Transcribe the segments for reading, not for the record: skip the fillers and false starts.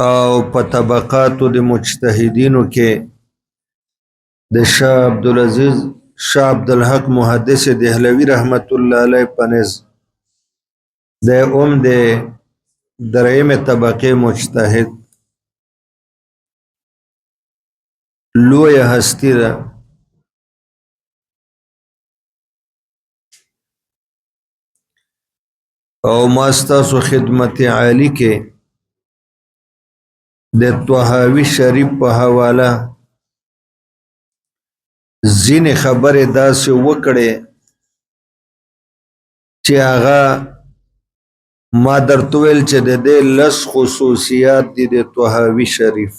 او په طبقاتو د مجتهدینو کې د شاه عبدالعزیز شاه عبدالحق محدث دهلوی رحمت الله علیه پنځ د د درېمه طبقه مجتهد لوی هستی ده او ما ستاسو خدمت عالی کې د طحاوی شریف په حواله ځینې خبرې داسې وکړې چې هغه ما درته ویل چې د دې لس خصوصیات دي د طحاوی شریف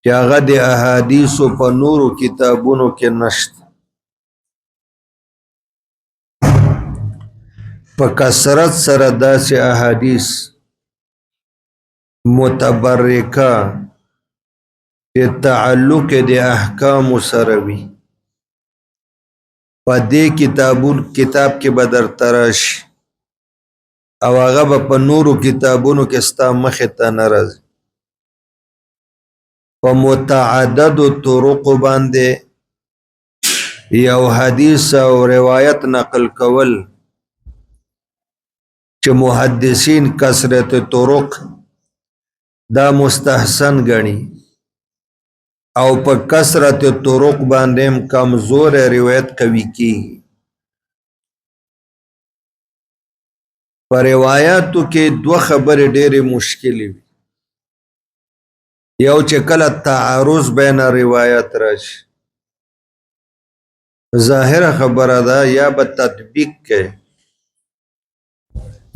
چې هغه د احادیثو په نورو کتابونو کې نشته په کثرت سره داسې احادیث متبرکه چې تعلق د احکام سره وي په دې کتاب کې به درته راشي او هغه به په نورو کتابونو کې ستا مخې ته نه راځي په متعددو طرقو باندې یو حدیث او روایت نقل کول چې محدثین کثرت طرق دا مستحسن گنی او په کثرت طرق باندې کمزور روایت کوي کی پر روایتو کې دوه خبرې ډېرې مشکلې وي یو چې کله تعارض بین روایت راشي ظاهره خبره ده یا به تطبیق کوي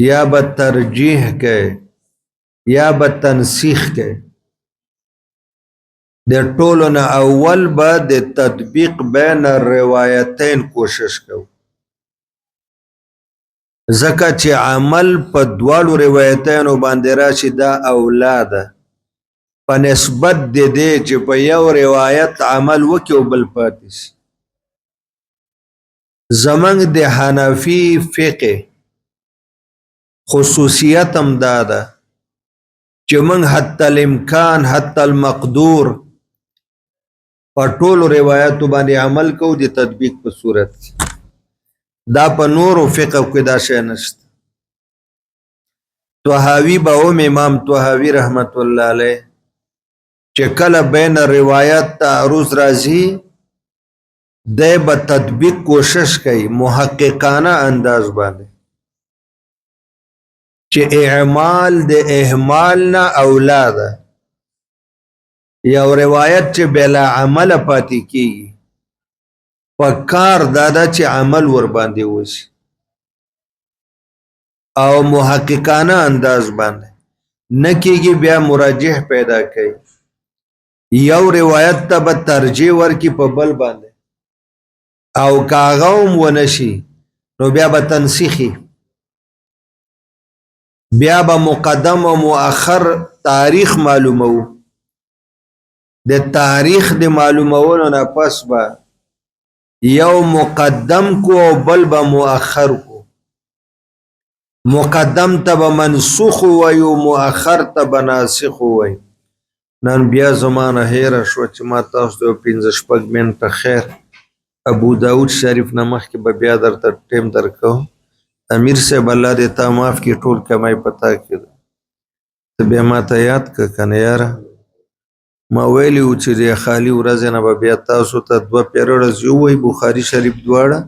یا به ترجیح کوي یا به تنسیخ کوي د ټولو نه اول به د تطبیق بین الروایتین کوشش کوو ځکه چې عمل په دواړو روایتینو باندې راشي دا اولا ده په نسبت د دې چې په یو روایت عمل وکړي او بل پاتې شي زمونږ د حنفي فقه خصوصیت هم دا ده چې موږ حتی الامکان حتی المقدور په ټولو روایتو باندې عمل کوو د تطبیق په صورت کې دا په نورو فقه کې دا شی نشته طحاوی به امام طحاوی رحمت الله علیه چې کله بین روایت تعارض راځي دی به تطبیق کوشش کوي محققانه انداز باندې چې اعمال د اهمال نه اولا ده یو روایت چې بلا عمل پاتې کیږي پکار دادا چې عمل ور باندې وشي او محققانه انداز باندې نه کیږي بیا مراجح پیدا کوي یو روایت ته به ترجیح ورکي په بل باندې او کاغوم ونشي نو بیا به تنسیخي بیا به مقدم او مؤخر تاریخ معلومو د تاریخ د معلومولو نه پس به یو مقدم کو او بل به مؤخر کو مقدم ته به منسوخ وایو مؤخر ته به ناسخ وایو نن بیا زمانه هیره شو چې ما تاسو ته 15 شپږ منټه خیر ابو داود شریف نه مخکې به بیا درته ټیم درکو امیر صاحب الله دې تا معاف کړي ټول کمای پتا کړه ته بیا ما ته یاد کړه کنه یاره ما ویلی و چې د خالی ورځ نه به بیا تاسو ته دوه پیرړه وای بخاری شریف دواړه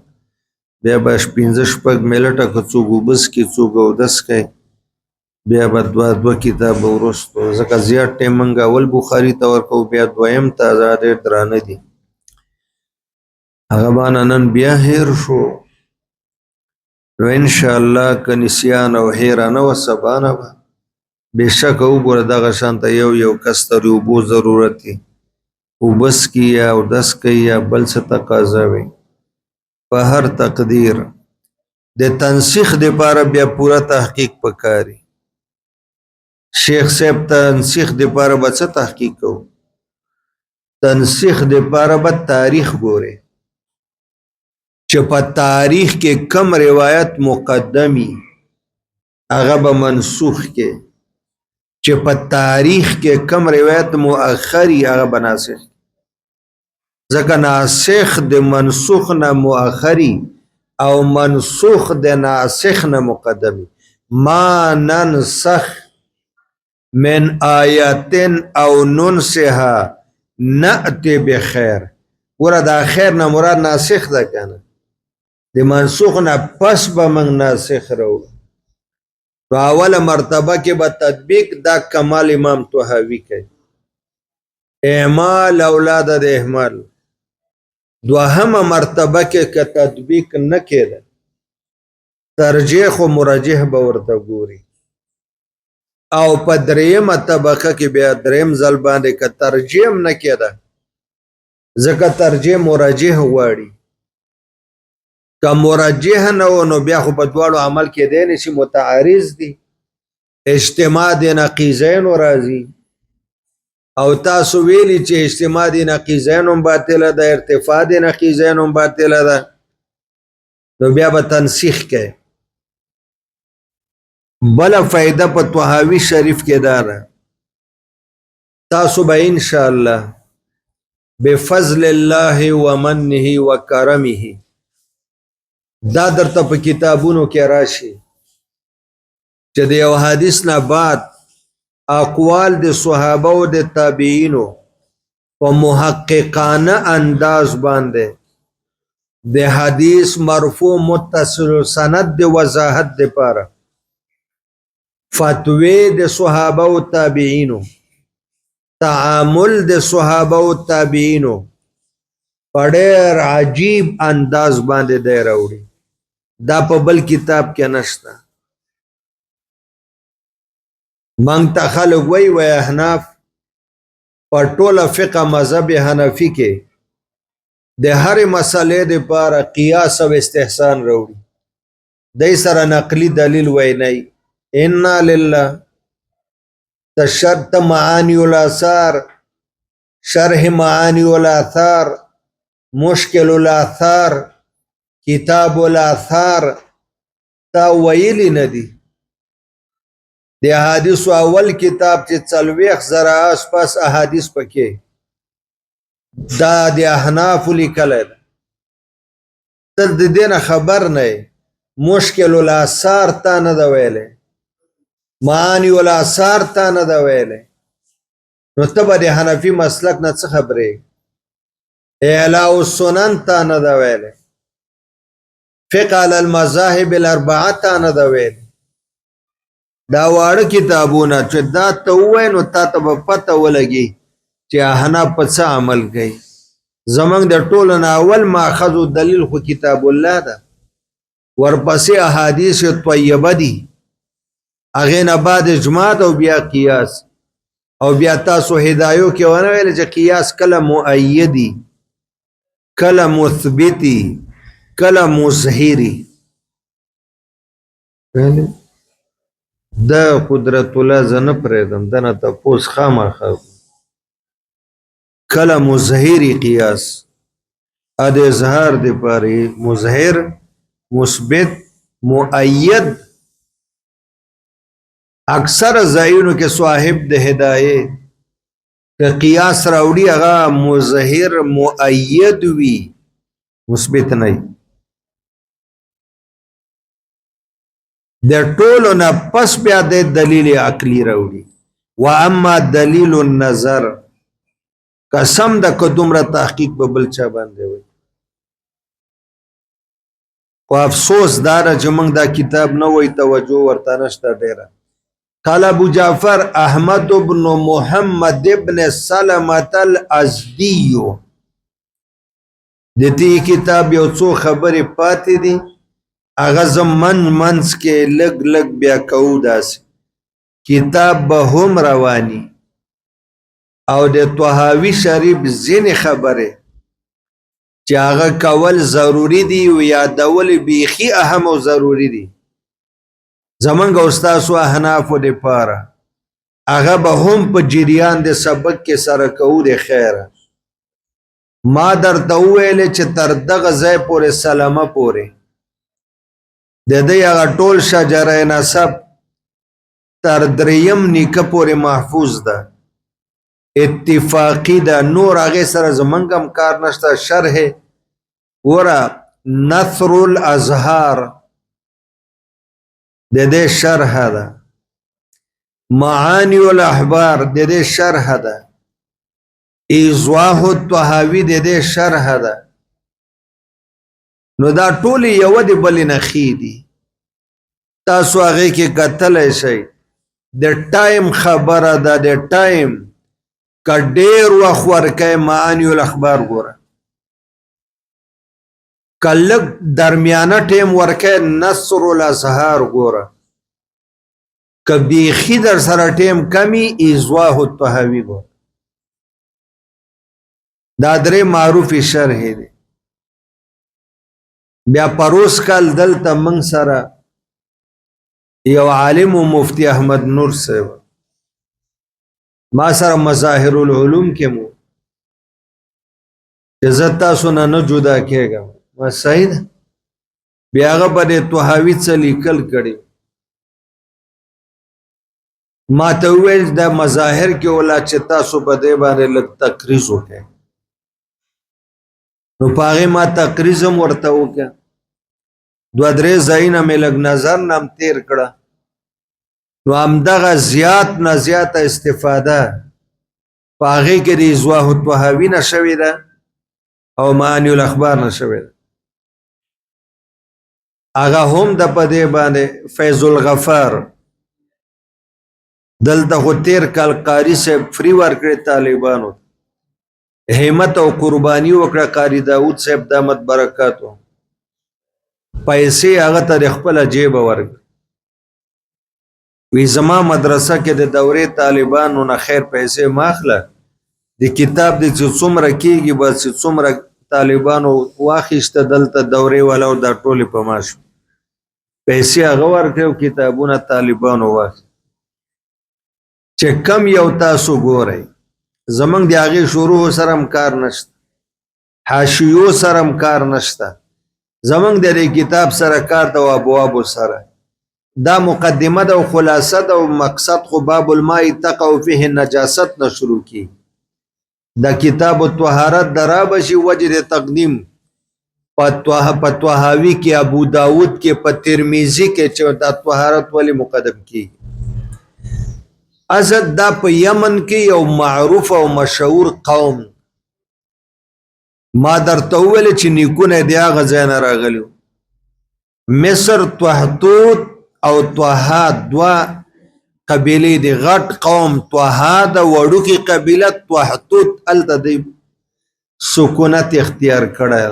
بیا به 15 شپږ ملټه که څوک وبس کې څوک اودس کوي بیا به دوه کتاب ورستو ځکه زیات ټیم منګه اول بخاری ته ورکو بیا دویم ته ډېر درانه دي هغه باندې نن بیا هیر شو نو ان شاء الله که نسیان او هیرانه و سبانه به بشک وګوره دغه شانته یو کس ته اوبو ضرورت دی وبس کی یا اودس کی یا بل څه تقاضا وي په هر تقدیر د تنسیخ لپاره بیا پورا تحقیق پکاري شیخ صاحب تنسیخ لپاره به څه تحقیق کوو تنسیخ لپاره به تاریخ ګوري چې په تاریخ کې کم روایت مقدمی هغه به منسوخ کې چې په تاریخ کې کم روایت مؤخری هغه بناسخ ځکه ناسخ د منسوخ نه مؤخری او منسوخ د ناسخ نه مقدمی ما ننسخ من آیت او ننسها نأتی بخیر ورا دا خیر نه مراد ناسخ ده کنه د منسوخ نه پس به موږ ناسخ راوړو نو اوله مرتبه کې به تطبیق دا کمال امام طحاوی کوي اعمال اولاد د اهمال دوهمه مرتبه کې که تطبیق نه کېده ترجیح و مرجح به ورته ګوري او په دریمه طبقه کې بیا دریم ځل باندې که ترجیح نه کېده ځکه ترجیح مرجح غواړي که مرجح نه و نو بیا خو په دواړو عمل کېدی نشي متعارض دي اجتماع د نقیضین راځي او تاسو ویلی چې اجتماع د نقیضین هم باطله ده ارتفاع د نقیضین هم باطله ده نو بیا به تنسیخ کوي بله فائده په طحاوی شریف کې ده تاسو به انشاءالله بفضل الله ومنه وکرمه دا درته په کتابونو کې راشي چې د یو حدیث نه بعد اقوال د صحابه او د تابعینو په محققانه انداز باندې د حدیث مرفوع متصل سند د وضاحت لپاره فتوی د صحابه او تابعینو تعامل د صحابه او تابعینو په ډېر عجیب انداز باندې دی راوړي دا په بل کتاب کې نشته مونږ ته خلک وایي احناف په ټوله فقه مذهب حنفي کې د هرې مسئلې دپاره قیاس او استحسان راوړي دی سره نقلي دلیل وینئ انا لله تشرط معانی الاثار شرح معانی الاثار مشکل الاثار کتاب الاثار تا ویلی ندی د احادیث اول کتاب چې 40,000 آس پاس احادیث پکې دا د احناف لیکلی ده ته د دې نه خبر نه مشکل الاثار تا نه ده ویلی معانی الاثار تا نه ده ویلی نو ته به د حنفي مسلک نه څه خبرې اعلاء السنن تا نه ده ویلی فقه علی المذاهب الاربعه تا نه ده ویلی دا واړه کتابونه چې دا ته ووایې نو تا ته به پته ولګي چې احناف په څه عمل کوي زمونږ د ټولو نه اول ماخذ و دلیل خو کتاب الله ده ورپسې احادیث طیبه دي هغې نه بعد اجماع او بیا قیاس او بیا تاسو هدایو کې ونه ویل چې قیاس کله مؤیدي کله مثبتی کله مظهری دا قدرت الله زه نه پرېږدم دنه تپوس خامخا کله مظهری قیاس ا د اظهار دپاره مظهر مثبت مؤید اکثر ځایونو کې صاحب د هدایه که قیاس راوړي هغه مظهر مؤید وي مثبت نه د ټولو نه پس بیا د دلیل عقلی راوړي و اما دلیل النظر قسم د که دومره تحقیق په بل چا باندې وي خو افسوس دا ده چې موږ دا کتاب نه وای توجه ورته نشته ډېره قال ابو جعفر احمد بن محمد بن سلمة الازدی د دې کتاب یو څو خبرې پاتې دي هغه زمن منځ کې لږ لږ بیا کوو داسې کتاب به هم رواني او د طحاوی شریف ځینې خبرې چې هغه کول ضروري دي او یادول بیخي اهم او ضروري دي زمونږ استاسو احنافو دپاره هغه به هم په جریان د سبق کې سره کوو د خیره ما درته وویلې چې تر دغه ځای پورې سلمه پورې د دې هغه ټول شجره نسب تر دریم نیکه پورې محفوظ ده اتفاقی ده نور هغې سره زمونږ هم کار نشته شرح ګوره نثر الازهار د دې شرح ده معانی الاحبار د دې شرح ده ایضاح الطحاوی د دې شرح ده نو دا ټول یو د بلې نخې دي تاسو هغې کې کتلی شئ د ټایم خبره ده د ټایم که ډېر وخت ورکوئ معانی الاخبار ګوره که لږ درمیانه ټیم ورکوئ نثر الازهار ګوره که بیخي در سره ټیم کمی ایضاح الطحاوی ګوره دا درې معروفې شرحې دي بیا پروس کال دلته موږ سره یو عالم و مفتی احمد نور صاحب ما سره مظاهر العلوم کې مو چې زه تاسو نه جدا کېږم ما صحیح ده بیا هغه باندې طحاوي څه لیکل کړي ما ته وویل د مظاهر کې ولا چې تاسو په دې باندې لږ تقریض وکړئ نو په هغې ما تقریض هم ورته وکړه دوه درې ځایونه مې لږ نظر نه هم تېر کړه نو همدغه زیات نه زیاته استفاده په هغې کې د ایضاح الطحاوي نه شوې ده او معانی الاخبار نه شوې ده هغه هم د په دې باندې فیض الغفار دلته خو تېر کال قاري صاحب فري ورکړې طالبانو همت او قرباني وکړه قاری داود صاحب دامت برکاتو پیسې هغه ته د خپله جیبه ورکړه وی زما مدرسه کې د دورې طالبانو نه خیر پیسې ما اخله د کتاب د چې څومره کېږي بس چې څومره طالبانو واخیسته دلته دورې والا او دا ټولې په ما شو پیسې هغه ورکړې او کتابونه طالبانو واخیست چې کم یو تاسو ګورئ زمونږ د هغې شروع سره هم کار نشته حاشیو سره هم کار نشته زمونږ د دې کتاب سره کار د ابوابو سره دا مقدمه ده او خلاصه ده او مقصد خو باب الماء تقع فيه النجاست نه شروع کی دا کتاب الطهارت درا بشي وجه تقدیم په طحاوی کې ابو داود کې په ترمذی کې چې دا طهارت ولی مقدم کی ازد دا په یمن کې یو معروف او مشهور قوم ما درته وویل چې نیکونه دی هغه ځای نه راغلي مصر طهطوط او طها دوه قبیلې دي غټ قوم طها د وړوکې قبیله طهطوط هلته دی سکونت اختیار کړی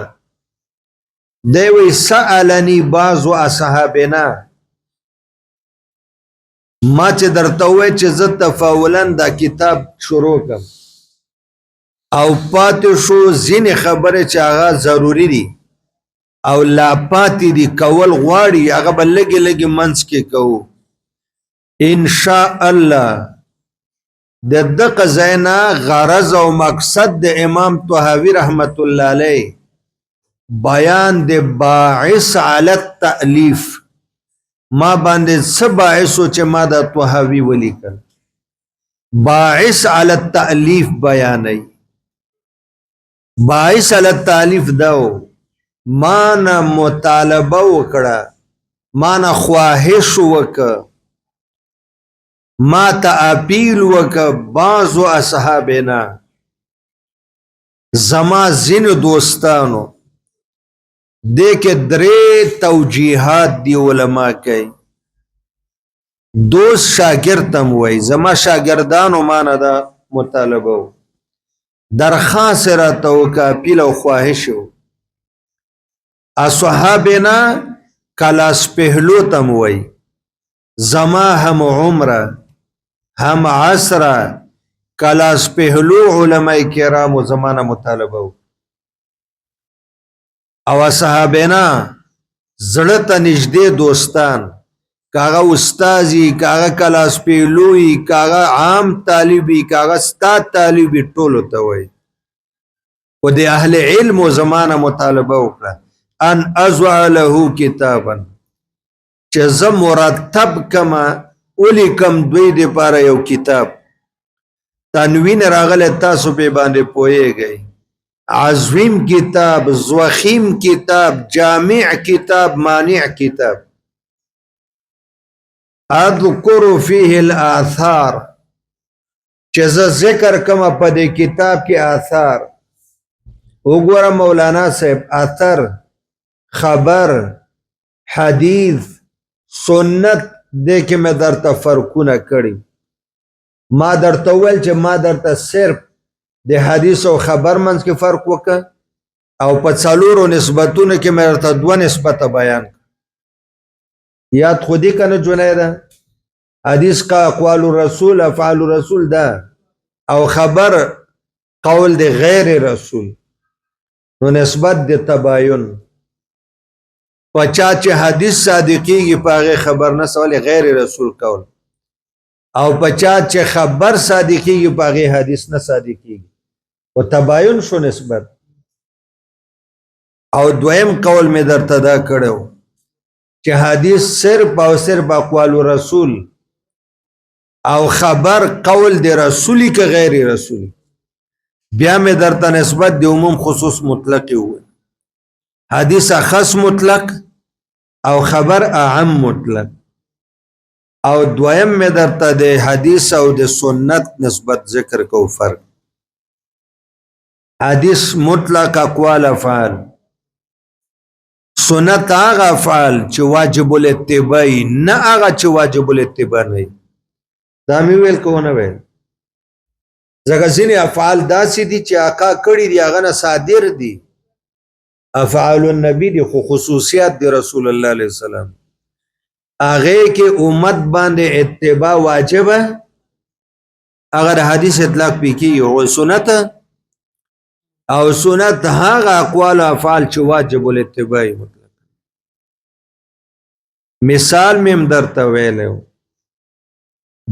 دی وی سألني بعضو اصحابنا ما چې درته ووایي چې زه تفاولا دا کتاب شروع کړم او پاتې شو ځینې خبرې چې هغه ضروري دي او لا پاتې دي کول غواړي هغه به لږې لږې منځ کې کوو انشاء الله د دغه ځای نه غرض او مقصد د امام طحاوي رحمت الله علیه بیان د باعث علی التألیف ما باندې څه باعث و چې ما د طحاوي ولیکل باعث علی التألیف بیانوي باعث علی التألیف دو ما نه مطالبه وکړه ما نه خواهش وکړه ما ته اپیل وکړه بعضو اصحابنا زما ځینو دوستانو دې کې درې توجیهات دی علما کوي دوست شاگرد هم وایي زما شاگردانو ما نه دا مطالبه و درخواست راته وکړه اپیل او خواهش و اصحابنا کلاس پهلو تم وایي زما هم عمره هم عصره کلاس پهلو علماء کرامو زمانه مطالبه و او صحابینا زړه ته نږدې دوستان کاغه استازي کاغه کلاس پهلوي کاغه عام طالبي کاغه استاد طالبي ټول ته وایي و د اهل علم و زمانه مطالبه وکړه ان ازع له کتابا چې زه مرتب کما ولیکم دوی دپاره یو کتاب تنوین راغلی تاسو پې باندې پوهیږئ عظیم کتاب زوخیم کتاب جامع کتاب مانع کتاب اذکر فیه الاثار چې زه ذکر کوم په دې کتاب کې آثار وګوره مولانا صاحب اثر خبر حدیث سنت دې کې مې درته فرقونه کړي ما درته وویل چې ما درته صرف د حدیث او خبر منځ کې فرق وکړه او په څلورو نسبتونو کې مې درته دوه نسبته بیان یاد خو دې که نه جنیده حدیث کا اقوال رسول افعال رسول ده او خبر قول د غیر رسول نو نسبت د تباین پچا چې حدیث صادقیږي په هغې خبر نه سوال غیر رسول قول او پچا چې خبر صادقیږي په هغې حدیث نه صادقیږي و تباین شو نسبت او دویم قول مې درته دا کړی چې حدیث صرف او صرف اقوال رسول او خبر قول د رسولی که غیر رسولی بیا مې درته نسبت د عموم خصوص مطلق وویل حدیث خاص مطلق او خبر اعم مطلق او دویم مې درته د حدیث او د سنت نسبت ذکر کو فرق حدیث مطلق اقوال افعال سنت هغه افعال چې واجب الاتباع نه هغه چې واجب الاتباع نه دا مې ویل کو نه ویل ځکه ځینې افعال داسې دي چې آقا کړي دي هغه نه صادر دي افعال النبی دي خو خصوصیات دی رسول الله علیه السلام هغې کې امت باندې اتباع واجبه هغه د حدیث اطلاق پې کېږي او سنت او سنت هغه اقوال او افعال چې واجب الاتباع مطلق مثال مې هم درته ویلی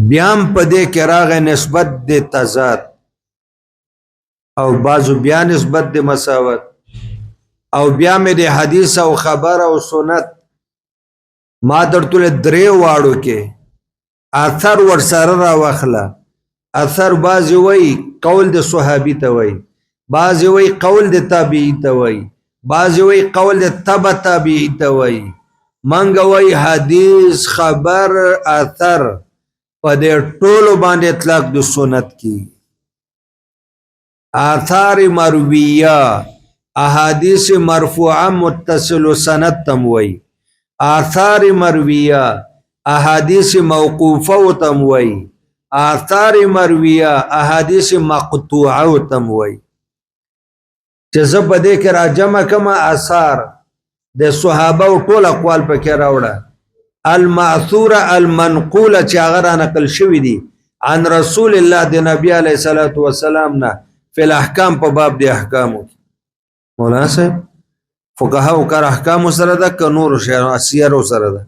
بیا هم په دې کې راغی نسبت د تضاد او بعضو بیا نسبت د مساوات او بیا مې د حدیث او خبر او سنت ما درته درې واړو کې اثر ورسره راواخله اثر بعضې وایي قول د صحابي ته وایي بعضې وایي قول د تابعي ته وایي بعضې وایي قول د تبع تابعي ته وایي منګه وایي حدیث خبر اثر په دې ټولو باندې اطلاق د سنت کی آثار مرویه احادیث مرفوعه متصل سند تم وی آثار مرویه احادیث موقوفه تم وی آثار مرویه احادیث مقطوعه تم وی چې زه په دې کې راجمع کما آثار د صحابه او ټول اقوال پکې راوړه الماثوره المنقوله چې هغه را نقل شوي دي عن رسول الله د نبی علیه الصلاة والسلام نه فی الاحکام په باب د احکامو مولانا صاحب فقهاو کار احکامو سره ده که نورو سیرو سره ده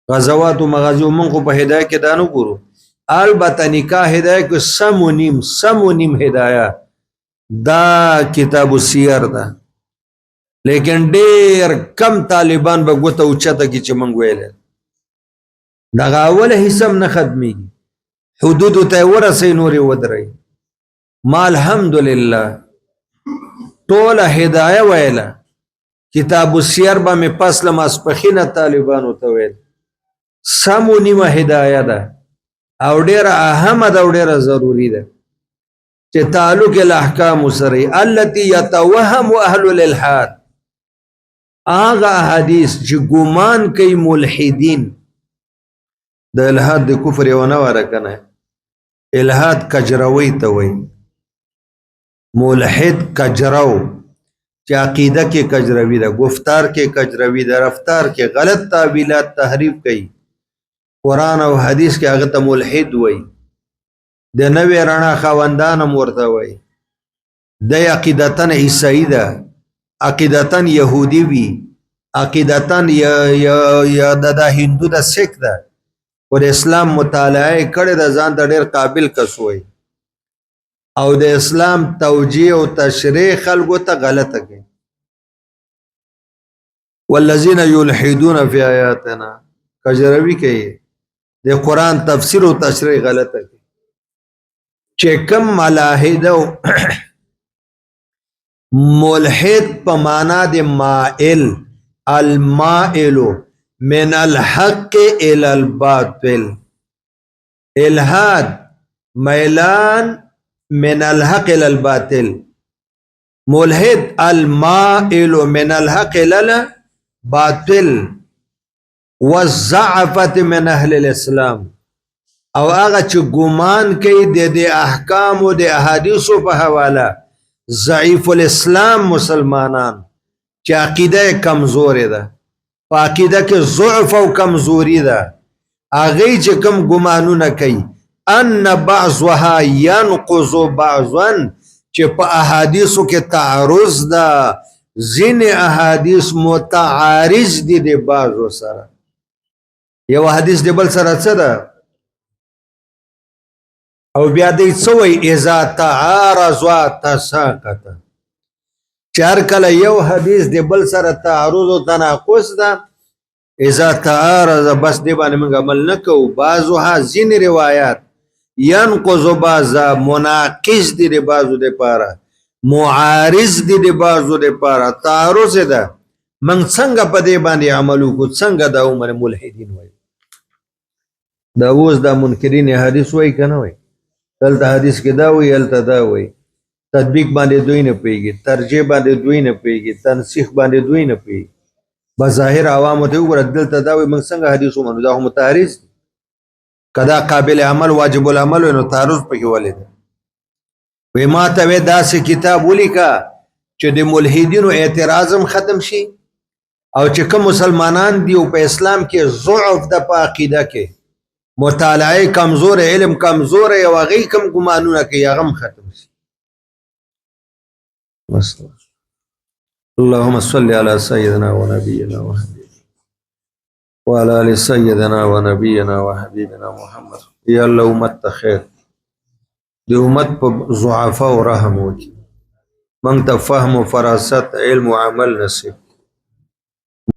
غزوات و مغازیو من خو په هدایه کې دا نه ګورو البته نکاح هدایه کې سم و نیم هدایه دا کتاب السیر ده لیکن ډیر کم طالبان به ګوته اوچته کې چې موږ ویلی دغه اوله حصه هم نه ختمیږي حدودو ته یې ورسئ نورې ودرئ ما الحمدلله ټوله هدایه ویله کتاب السیر به مې پس له ماسپښینه طالبانو ته ویل سم و نیمه هدایه ده او ډیره اهمه ده او ډیره ضروري ده چې تعلق الاحکام سره التي يتوهم اهل الالحاد هغه حدیث چې ګمان کوي ملحدین د الحاد د کفر یو نه وره کنه الحاد کجروي ته وایي ملحد کجرو چې عقیده کې کجروي ده گفتار کې کجروي ده رفتار کې غلط تعبیلات تحریف کوي قرآن او حدیث کې هغه ته ملحد وایي د نوې رڼا خاوندان هم ورته وایي د عقیدتن عیسائی ده عقیدتن یهودی وی عقیدتن یا د هندو د سیک ده او د اسلام مطالعه کړي د ځان د ډېر قابل کس وایي او د اسلام توجیه او تشریح خلکو ته غلطه کوي والذین یلحدون فی آیاتنا کجروی کوي د قرآن تفسیر او تشریح غلطه کوي چې کم ملاحده ملحد په معنا د مائل المائل من الحق الى الباطل الحاد میلان من الحق الى الباطل ملحد المائل من الحق الى الباطل والزعفت من اهل الاسلام او هغه چې ګمان کوي د احکام او د احادیثو په حواله ضعیف الاسلام مسلمانان چې عقیده کمزورې ده په عقیده کې ضعف او کمزوري ده هغه چې کم ګمانونه کوي ان بعضها ينقض بعضا چې په احادیثو کې تعارض ده ځینې احادیث متعارض دي د بعضو سره یو حدیث د بل سره څه ده او بیا دی څوی اذا تعارض تساقط چې هر کله یو حدیث د بل سره تعارض او تناقض ده اذا تعارض بس دی باندې موږ عمل نه کوو بعضها ځینې روایات ينقض بعضا مناقض دي د بعضو دپاره معارض دي د بعضو دپاره تعارض ده موږ څنګه په دې باندې عمل وکړو څنګه دا عمر ملحدین وایي دا اوس دا منکرین حدیث وایي که نه وایي دلته حدیث کې دا وایي هلته دا وایي تطبیق باندې دوی نه پوهېږي ترجیح باندې دوی نه پوهېږي تنسیخ باندې دوی نه پوهېږي بظاهر عوامو ته وګوره دلته دا وایي موږ څنګه حدیث ومنو دا خو متعارض دی که دا قابل عمل واجب العمل وي نو تعارض پکې ولې دی وایي ما ته وایي داسې کتاب ولیکه چې د ملحدینو اعتراض هم ختم شي او چې کوم مسلمانان دي او په اسلام کې ضعف د په عقیده کې مطالعه کمزور علم کمزور او هغه کم ګمانونه کوي هغه هم ختم شي اللهم صل على سيدنا ونبينا وحبيبنا وعلى ال سيدنا ونبينا وحبيبنا محمد يا الله امت خير دي امت په ضعفاء او رحم وکي من ته فهم و فراست علم و عمل نصیب